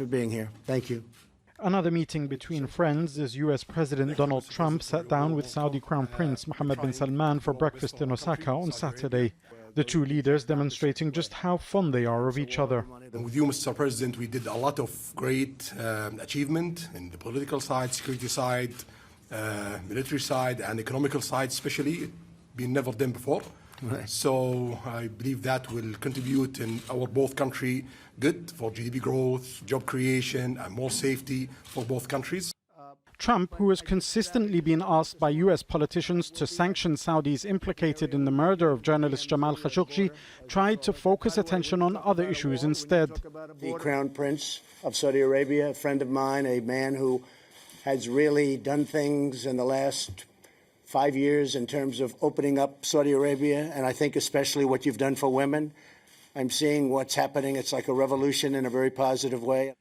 for being here. Thank you. Another meeting between friends as US President Donald Trump sat down with Saudi Crown Prince Mohammed bin Salman for breakfast in Osaka on Saturday. The two leaders demonstrating just how fond they are of each other. With you, Mr. President, we did a lot of great achievement in the political side, security side, military side, and economical side, especially. It's been never done before. Right. So I believe that will contribute in our both country good for GDP growth, job creation, and more safety for both countries. Trump, who has consistently been asked by US politicians to sanction Saudis implicated in the murder of journalist Jamal Khashoggi, tried to focus attention on other issues instead. The Crown Prince of Saudi Arabia, a friend of mine, a man who has really done things in the last 5 years in terms of opening up Saudi Arabia, and I think especially what you've done for women. I'm seeing what's happening. It's like a revolution in a very positive way.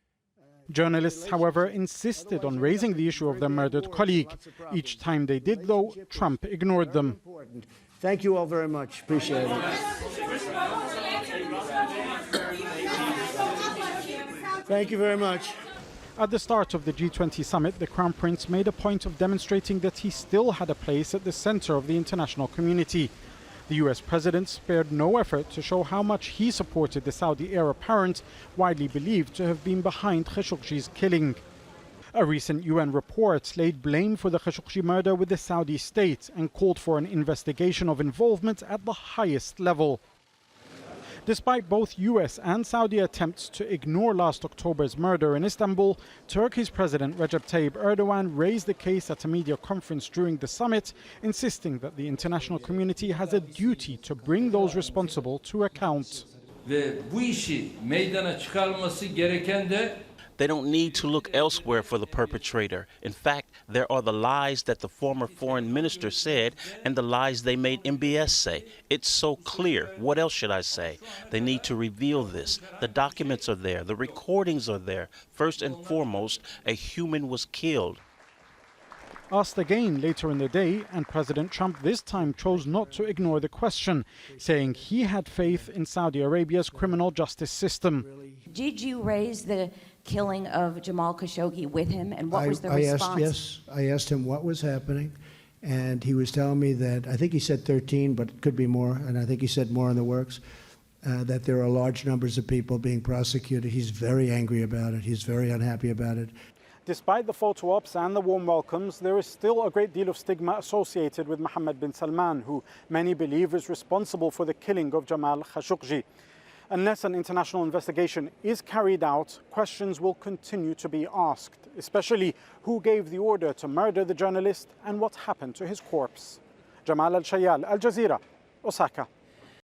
Journalists, however, insisted on raising the issue of their murdered colleague. Each time they did, though, Trump ignored them. Thank you all very much. Appreciate it. Thank you very much. At the start of the G20 summit, the Crown Prince made a point of demonstrating that he still had a place at the center of the international community. The US president spared no effort to show how much he supported the Saudi heir apparent, widely believed to have been behind Khashoggi's killing. A recent UN report laid blame for the Khashoggi murder with the Saudi state and called for an investigation of involvement at the highest level. Despite both US and Saudi attempts to ignore last October's murder in Istanbul, Turkey's President Recep Tayyip Erdogan raised the case at a media conference during the summit, insisting that the international community has a duty to bring those responsible to account. They don't need to look elsewhere for the perpetrator. In fact, there are the lies that the former foreign minister said and the lies they made MBS say. It's so clear. What else should I say? They need to reveal this. The documents are there. The recordings are there. First and foremost, a human was killed. Asked again later in the day, and President Trump this time chose not to ignore the question, saying he had faith in Saudi Arabia's criminal justice system. Did you raise the killing of Jamal Khashoggi with him, and what was the response? I asked him what was happening, and he was telling me that, I think he said 13, but it could be more, and I think he said more in the works, that there are large numbers of people being prosecuted. He's very angry about it. He's very unhappy about it. Despite the photo ops and the warm welcomes, there is still a great deal of stigma associated with Mohammed bin Salman, who many believe is responsible for the killing of Jamal Khashoggi. Unless an international investigation is carried out, questions will continue to be asked, especially who gave the order to murder the journalist and what happened to his corpse. Jamal Elshayyal, Al Jazeera, Osaka.